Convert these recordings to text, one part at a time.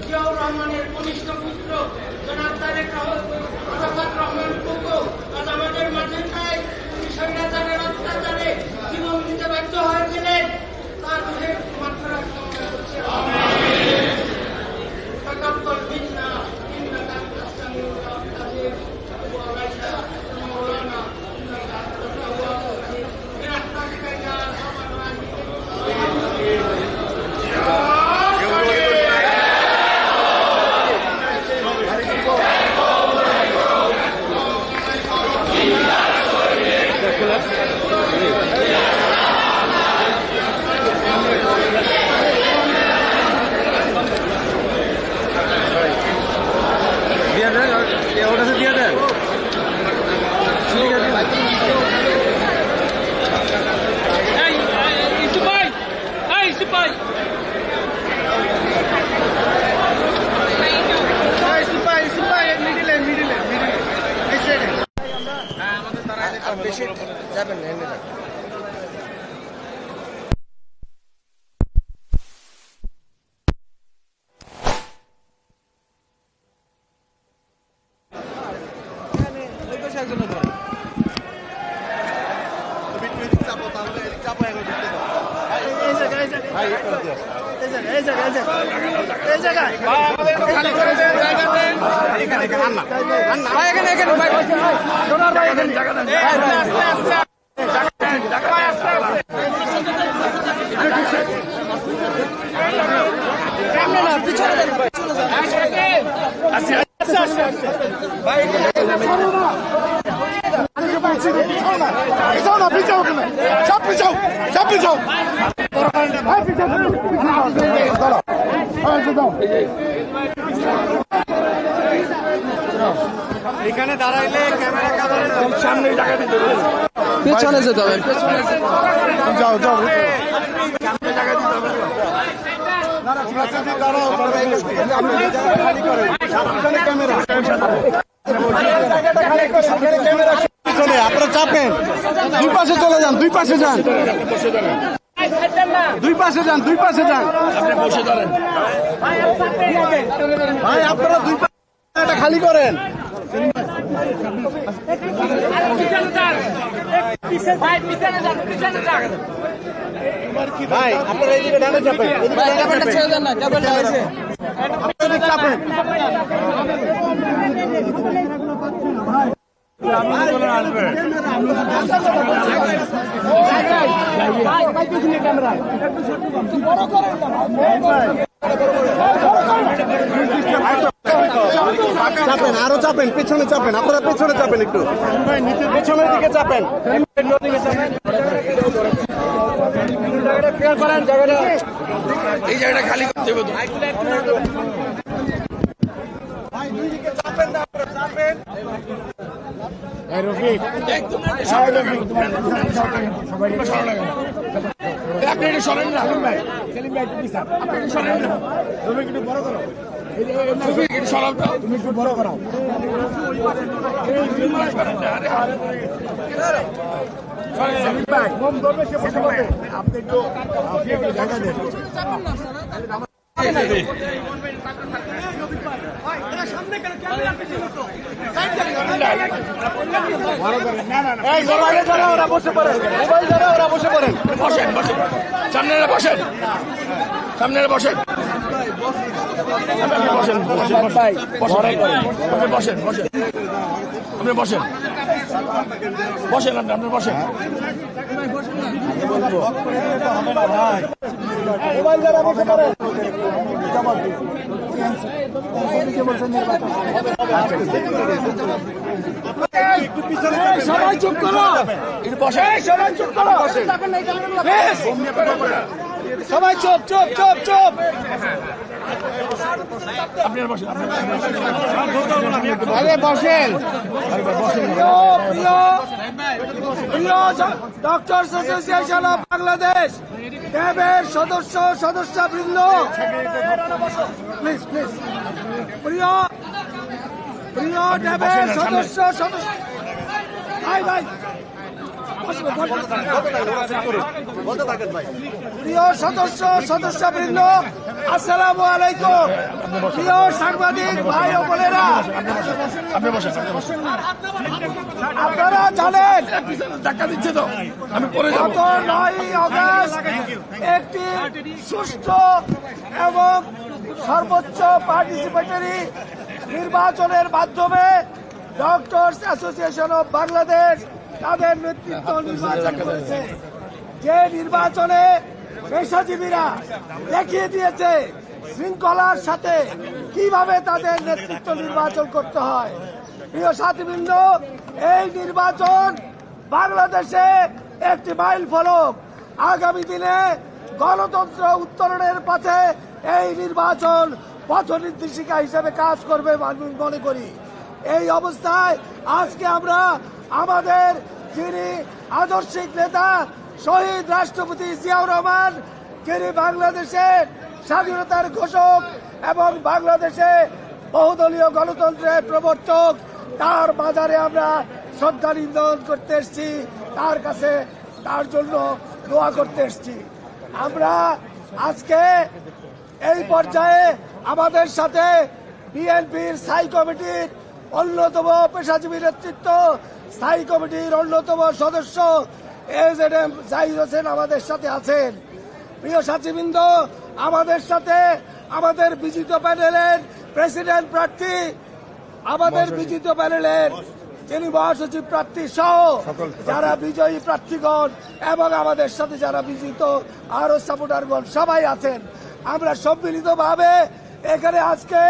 জিয়াউর রহমানের কনিষ্ঠ এখানে দাঁড়াইলে ক্যামেরা সামনে জায়গা দিতে পেছনে যেতে হবে। যাও যাও আপনারা চাপেন, দুই পাশে চলে যান, দুই পাশে যান, দুই পাশে যান, দুই পাশে যান। ভাই আপনারা দুই পাশে খালি করেন। ভাই আপনারা এইদিকে ডানে চাপেন, আপনারা চাপেন। চাপেন, আরো চাপেন, পেছনে চাপেন, আপনারা পেছনে চাপেন, একটু পেছনের দিকে চাপেন। এই জায়গাটা খালি করতে হবে। আপনি একটু সরেন না, আপনি একটু সরেন না, তুমি একটু বড় করো, একটু সরাও তো, তুমি একটু বড় করো। আপনি একটু জায়গা দেন। সামনে বসেন, সামনে বসেন, বসেন, বসেন, বসেন, আপনি বসেন, বসেন, আপনি বসেন। সবাই চুপ করো, সবাই চুপ করো, সবাই চুপ চুপ চুপ চুপ। বসেন, ডক্টরস অ্যাসোসিয়েশন অফ বাংলাদেশ ক্যাবের সদস্যবৃন্দ, প্লিজ প্লিজ, প্রিয় প্রিয় ক্যাবের ভাই ভাই, প্রিয় সদস্যবৃন্দ, আসসালামু আলাইকুম। প্রিয় সাংবাদিক ভাই ও বোনেরা, আপনারা জানেন গত 9 আগস্ট একটি সুষ্ঠু এবং সর্বোচ্চ পার্টিসিপেটরি নির্বাচনের মাধ্যমে ডক্টরস অ্যাসোসিয়েশন অফ বাংলাদেশ তাদের নেতৃত্ব নির্বাচন করেছে। যে নির্বাচনে পেশাজীবীরা দেখিয়ে দিয়েছে শৃঙ্খলার সাথে কিভাবে তাদের নেতৃত্ব নির্বাচন করতে হয়। প্রিয় সাথীবৃন্দ, এই নির্বাচন বাংলাদেশে একটি মাইল ফলক। আগামী দিনে গণতন্ত্র উত্তরণের পথে এই নির্বাচন পথ নির্দেশিকা হিসেবে কাজ করবে আমি মনে করি। এই অবস্থায় আজকে আমরা আমাদের যিনি আদর্শিক নেতা শহীদ রাষ্ট্রপতি জিয়াউর রহমান, যিনি বাংলাদেশের স্বাধীনতার ঘোষক এবং বাংলাদেশে বহুদলীয় গণতন্ত্রের প্রবর্তক, তার মাজারে আমরা শ্রদ্ধা নিবেদন করতে এসেছি, তার কাছে তার জন্য দোয়া করতে এসেছি। আমরা আজকে এই পর্যায়ে আমাদের সাথে বিএনপির স্থায়ী কমিটির অন্যতম পেশাজীবী নেতৃত্ব স্থায়ী কমিটির অন্যতম সদস্য এজেডএম জাহিদ হোসেন আমাদের সাথে আছেন। প্রিয় সাথীবৃন্দ, আমাদের সাথে আমাদের বিজিত প্যানেলের প্রেসিডেন্ট প্রার্থী, আমাদের বিজিত প্যানেলের যিনি মহাসচিব প্রার্থী সহ যারা বিজয়ী প্রার্থীগণ এবং আমাদের সাথে যারা বিজিত আরো সাপোর্টারগণ সবাই আছেন। আমরা সম্মিলিতভাবে এখানে আজকে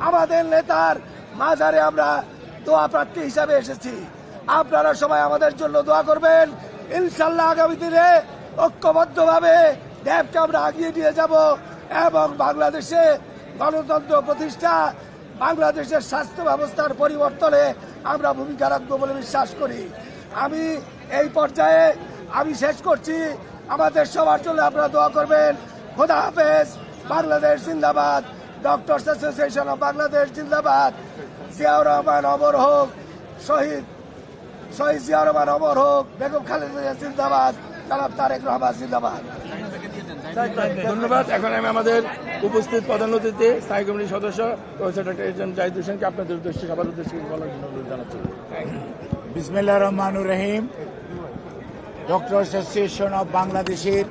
আমাদের নেতার মাঝারে আমরা দোয়া প্রার্থী হিসাবে এসেছি। আপনারা সবাই আমাদের জন্য দোয়া করবেন। ইনশাল্লাহ আগামী দিনে ঐক্যবদ্ধভাবে দেশকে আমরা এগিয়ে নিয়ে যাব এবং বাংলাদেশে গণতন্ত্র প্রতিষ্ঠা, বাংলাদেশের স্বাস্থ্য ব্যবস্থার পরিবর্তনে আমরা ভূমিকা রাখবো বলে বিশ্বাস করি। আমি এই পর্যায়ে আমি শেষ করছি। আমাদের সবার জন্য আপনারা দোয়া করবেন। খোদা হাফেজ। বাংলাদেশ জিন্দাবাদ। ডক্টরস অ্যাসোসিয়েশন অফ বাংলাদেশ জিন্দাবাদ। জিয়াউর রহমান অমর হোক। শহীদ জিয়াউর রহমান অমর হোক। বেগম খালেদা জিয়া জিন্দাবাদ। জনাব তারেক রহমান জিন্দাবাদ। ধন্যবাদ। এখন আমি আমাদের উপস্থিত প্রধান অতিথি স্থায়ী কমিটির সদস্য প্রফেসর ডক্টর এজেন জাহিদ হোসেনকে আপনাদের উদ্দেশ্যে সবার উদ্দেশ্যে বলার জন্য অনুরোধ জানাচ্ছি। বিসমিল্লাহির রহমানির রহিম। ডক্টরস অ্যাসোসিয়েশন অব বাংলাদেশের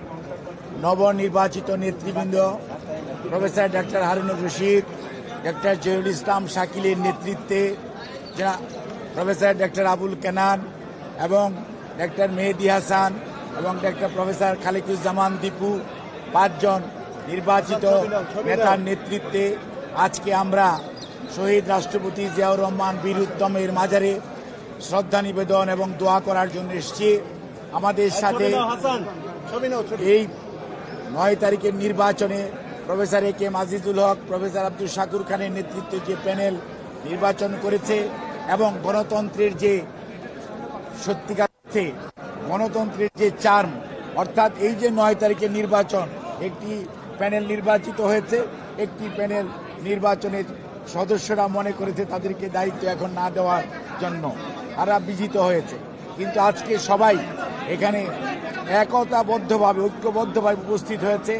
নবনির্বাচিত নেতৃবৃন্দ professor doctor Harunur Rashid, doctor Jahirul Islam শাকিলের নেতৃত্বে প্রফেসর ডক্টর আবুল কেনান এবং ডক্টর মেহেদি হাসান এবং ডক্টর প্রফেসর খালিকুজ্জামান দীপু, 5 জন নির্বাচিত নেতার নেতৃত্বে আজকে আমরা শহীদ রাষ্ট্রপতি জিয়াউর রহমান বীর উত্তমের মাজারে শ্রদ্ধা নিবেদন এবং দোয়া করার জন্য এসেছি। আমাদের সাথে এই 9 তারিখের নির্বাচনে professor A K Azizul Haque, professor Abdul Shakur খানের নেতৃত্বে যে প্যানেল নির্বাচন করেছে এবং গণতন্ত্রের যে সত্যিকার গণতন্ত্রের যে চার্ম, অর্থাৎ এই যে 9 তারিখের নির্বাচন, একটি প্যানেল নির্বাচিত হয়েছে, একটি প্যানেল নির্বাচনের সদস্যরা মনে করেছে তাদেরকে দায়িত্ব এখন না দেওয়ার জন্য তারা বিজিত হয়েছে। কিন্তু আজকে সবাই এখানে একতাবদ্ধভাবে ঐক্যবদ্ধভাবে উপস্থিত হয়েছে।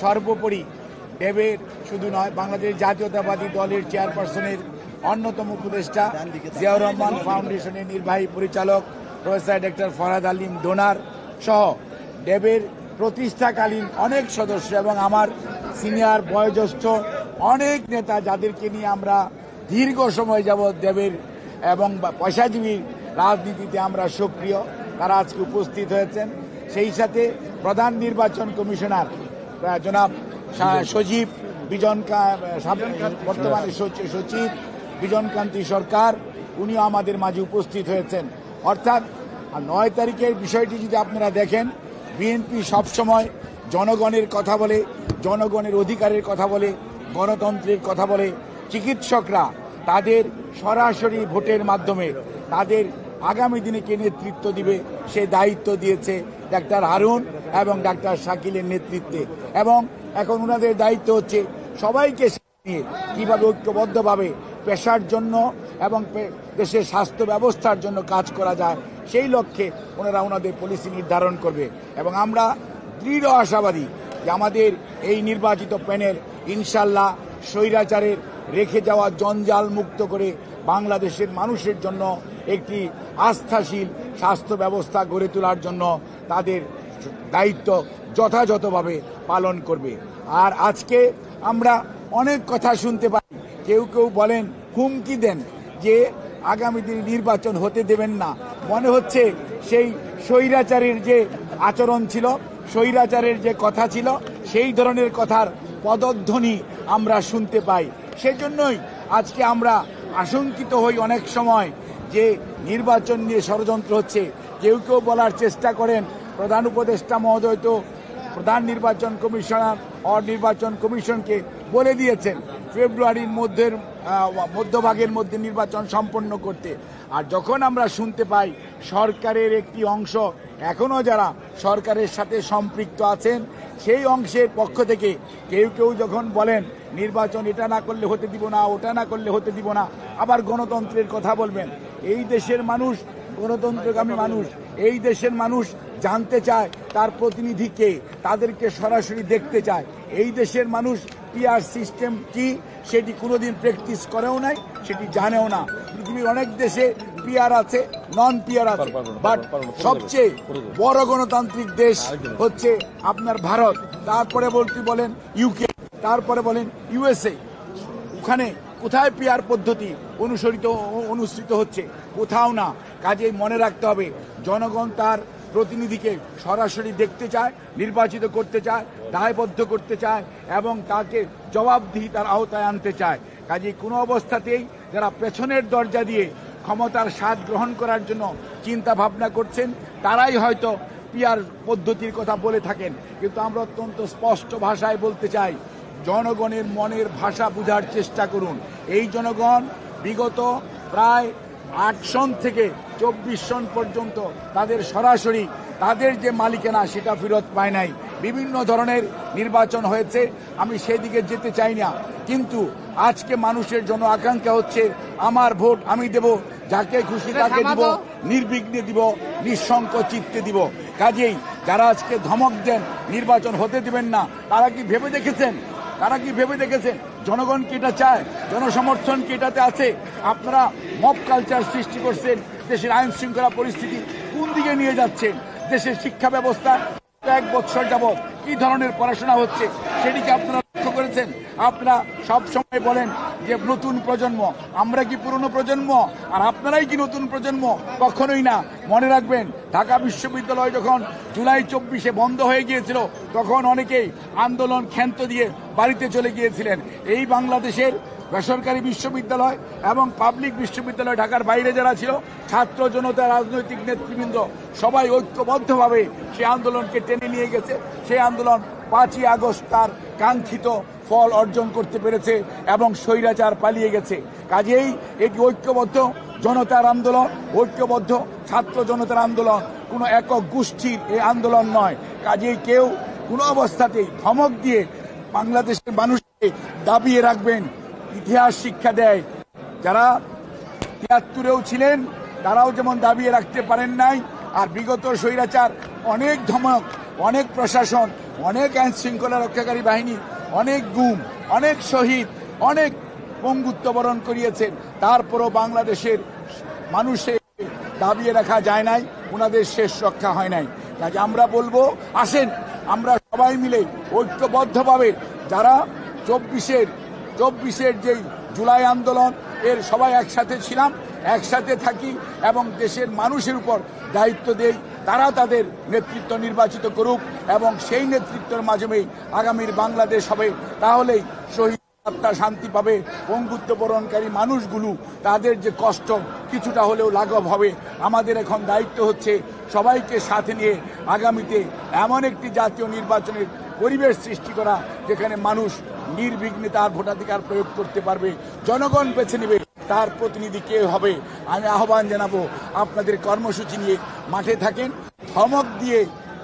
সর্বোপরি ডেবের শুধু নয়, বাংলাদেশ জাতীয়তাবাদী দলের চেয়ারপারসনের অন্যতম উপদেষ্টা, জিয়াউর রহমান ফাউন্ডেশনের নির্বাহী পরিচালক প্রফেসর ডক্টর ফরহাদ আলিম ডোনার সহ ডেবের প্রতিষ্ঠাকালীন অনেক সদস্য এবং আমার সিনিয়র বয়োজ্যেষ্ঠ অনেক নেতা যাদেরকে নিয়ে আমরা দীর্ঘ সময় যাবৎ ডেবের এবং পয়সাজীবী রাজনীতিতে আমরা সক্রিয়, তারা আজকে উপস্থিত হয়েছেন। সেই সাথে প্রধান নির্বাচন কমিশনার জনাব সচিব বর্তমানে সচিব বিজনকান্তি সরকার, উনিও আমাদের মাঝে উপস্থিত হয়েছেন। অর্থাৎ 9 তারিখের বিষয়টি যদি আপনারা দেখেন, বিএনপি সবসময় জনগণের কথা বলে, জনগণের অধিকারের কথা বলে, গণতন্ত্রের কথা বলে। চিকিৎসকরা তাদের সরাসরি ভোটের মাধ্যমে তাদের আগামী দিনে কে নেতৃত্ব দিবে সে দায়িত্ব দিয়েছে ডাক্তার হারুন এবং ডাক্তার শাকিলের নেতৃত্বে, এবং এখন ওনাদের দায়িত্ব হচ্ছে সবাইকে নিয়ে কিভাবে ঐক্যবদ্ধভাবে পেশার জন্য এবং দেশের স্বাস্থ্য ব্যবস্থার জন্য কাজ করা যায় সেই লক্ষ্যে ওনারা ওনাদের পলিসি নির্ধারণ করবে। এবং আমরা দৃঢ় আশাবাদী যে আমাদের এই নির্বাচিত প্যানেল ইনশাল্লাহ স্বৈরাচারের রেখে যাওয়া জঞ্জাল মুক্ত করে বাংলাদেশের মানুষের জন্য একটি আস্থাশীল স্বাস্থ্য ব্যবস্থা গড়ে তোলার জন্য তাদের দায়িত্ব যথাযথভাবে পালন করবে। আর আজকে আমরা অনেক কথা শুনতে পাই, কেউ কেউ বলেন, হুমকি দেন যে আগামী দিনে নির্বাচন হতে দেবেন না। মনে হচ্ছে সেই স্বৈরাচারের যে আচরণ ছিল, স্বৈরাচারের যে কথা ছিল, সেই ধরনের কথার পদধ্বনি আমরা শুনতে পাই। সেজন্যই আজকে আমরা আশঙ্কিত হই অনেক সময় যে নির্বাচন নিয়ে ষড়যন্ত্র হচ্ছে। কেউ কেউ বলার চেষ্টা করেন প্রধান উপদেষ্টা মহোদয় তো প্রধান নির্বাচন কমিশনার ও নির্বাচন কমিশনকে বলে দিয়েছেন ফেব্রুয়ারির মধ্যভাগের মধ্যে নির্বাচন সম্পন্ন করতে। আর যখন আমরা শুনতে পাই সরকারের একটি অংশ এখনো যারা সরকারের সাথে সম্পৃক্ত আছেন, সেই অংশের পক্ষ থেকে কেউ কেউ যখন বলেন নির্বাচন এটা না করলে হতে দিব না, ওটা না করলে হতে দিব না, আবার গণতন্ত্রের কথা বলবেন। এই দেশের মানুষ গণতন্ত্রগামী মানুষ, এই দেশের মানুষ জানতে চায় তার প্রতিনিধি কে, তাদেরকে সরাসরি দেখতে চায়। এই দেশের মানুষ পিআর সিস্টেম কি সেটি কোনোদিন প্র্যাকটিস করেও নাই, সেটি জানেও না। পৃথিবীর অনেক দেশে পিআর আছে, নন পিআর আছে, বাট সবচেয়ে বড় গণতান্ত্রিক দেশ হচ্ছে আপনার ভারত, তারপরে বলেন ইউকে, তারপরে বলেন ইউএসএ। ওখানে কোথায় পিআর পদ্ধতি অনুসৃত হচ্ছে? কোথাও না। কাজেই মনে রাখতে হবে, জনগণ তার প্রতিনিধিকে সরাসরি দেখতে চায়, নির্বাচিত করতে চায়, দায়বদ্ধ করতে চায় এবং তাকে জবাবদিহিতার আওতায় আনতে চায়। কাজেই কোনো অবস্থাতেই যারা পেছনের দরজা দিয়ে ক্ষমতার স্বাদ গ্রহণ করার জন্য চিন্তা ভাবনা করছেন তারাই হয়তো পিআর পদ্ধতির কথা বলে থাকেন, কিন্তু আমরা অত্যন্ত স্পষ্ট ভাষায় বলতে চাই, জনগণের মনের ভাষা বোঝার চেষ্টা করুন। এই জনগণ বিগত প্রায় 8 সন থেকে 24 সন পর্যন্ত তাদের সরাসরি তাদের যে মালিকানা সেটা ফেরত পায় নাই। বিভিন্ন ধরনের নির্বাচন হয়েছে, আমি সেদিকে যেতে চাই না, কিন্তু আজকে মানুষের জন্য আকাঙ্ক্ষা হচ্ছে আমার ভোট আমি দেব, যাকে খুশি তাকে দিব, নির্বিঘ্নে দিব, নিঃশঙ্ক চিত্তে দিব। কাজেই যারা আজকে ধমক দেন নির্বাচন হতে দিবেন না, তারা কি ভেবে দেখেছেন জনগণ কি এটা চায়? জনসমর্থন কি এটাতে আছে? আপনারা মব কালচার সৃষ্টি করছেন, দেশের আইন শৃঙ্খলা পরিস্থিতি কোন দিকে নিয়ে যাচ্ছেন, দেশের শিক্ষা ব্যবস্থা 1 বছর যাবৎ কি ধরনের পড়াশোনা হচ্ছে সেটিকে আপনারা লক্ষ্য করেছেন? আপনারা সব সময় বলেন যে নতুন প্রজন্ম, আমরা কি পুরনো প্রজন্ম আর আপনারাই কি নতুন প্রজন্ম? কখনোই না। মনে রাখবেন, ঢাকা বিশ্ববিদ্যালয় যখন জুলাই 24-এ বন্ধ হয়ে গিয়েছিল তখন অনেকেই আন্দোলন ক্ষান্ত দিয়ে বাড়িতে চলে গিয়েছিলেন। এই বাংলাদেশের বেসরকারি বিশ্ববিদ্যালয় এবং পাবলিক বিশ্ববিদ্যালয় ঢাকার বাইরে যারা ছিল, ছাত্র জনতা, রাজনৈতিক নেতৃবৃন্দ সবাই ঐক্যবদ্ধভাবে সেই আন্দোলনকে টেনে নিয়ে গেছে। সেই আন্দোলন 5ই আগস্ট তার কাঙ্ক্ষিত ফল অর্জন করতে পেরেছে এবং স্বৈরাচার পালিয়ে গেছে। কাজেই এটি ঐক্যবদ্ধ জনতার আন্দোলন, ঐক্যবদ্ধ ছাত্র জনতার আন্দোলন, কোনো একক গোষ্ঠীর এই আন্দোলন নয়। কাজেই কেউ কোনো অবস্থাতেই ধমক দিয়ে বাংলাদেশের মানুষকে দাবিয়ে রাখবেন। ইতিহাস শিক্ষা দেয়, যারা 73-এও ছিলেন তারাও যেমন দাবিয়ে রাখতে পারেন নাই, আর বিগত স্বৈরাচার অনেক ধমক, অনেক প্রশাসন, অনেক আইন শৃঙ্খলা রক্ষাকারী বাহিনী, অনেক গুম, অনেক শহীদ, অনেক পঙ্গুত্ব বরণ করিয়েছেন, তারপরও বাংলাদেশের মানুষের দাবিয়ে রাখা যায় নাই, ওনাদের শেষ রক্ষা হয় নাই। কাজে আমরা বলবো, আসেন আমরা সবাই মিলে ঐক্যবদ্ধভাবে যারা 24-এর যেই জুলাই আন্দোলন এর সবাই একসাথে ছিলাম, একসাথে থাকি এবং দেশের মানুষের উপর দায়িত্ব দেই, তারা তাদের নেতৃত্ব নির্বাচিত করুক এবং সেই নেতৃত্বের মাধ্যমেই আগামীর বাংলাদেশ হবে। তাহলেই শহীদ আত্মা শান্তি পাবে, পঙ্গুত্ব বরণকারী মানুষগুলো তাদের যে কষ্ট কিছুটা হলেও লাঘব হবে। আমাদের এখন দায়িত্ব হচ্ছে সবাইকে সাথে নিয়ে আগামীতে এমন একটি জাতীয় নির্বাচনের পরিবেশ সৃষ্টি করা যেখানে মানুষ নির্বিঘ্নে তার ভোটাধিকার প্রয়োগ করতে পারবে, জনগণ বেছে নেবে তার প্রতিনিধি কে হবে। আমি আহ্বান জানাবো, আপনাদের কর্মসূচি নিয়ে মাঠে থাকেন, ধমক দিয়ে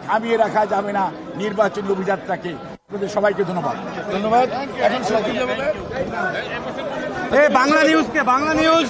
থামিয়ে রাখা যাবে না নির্বাচনী অভিযাত্রাকে। আপনাদের সবাইকে ধন্যবাদ। এখন সবকিছু বলে বাংলা নিউজ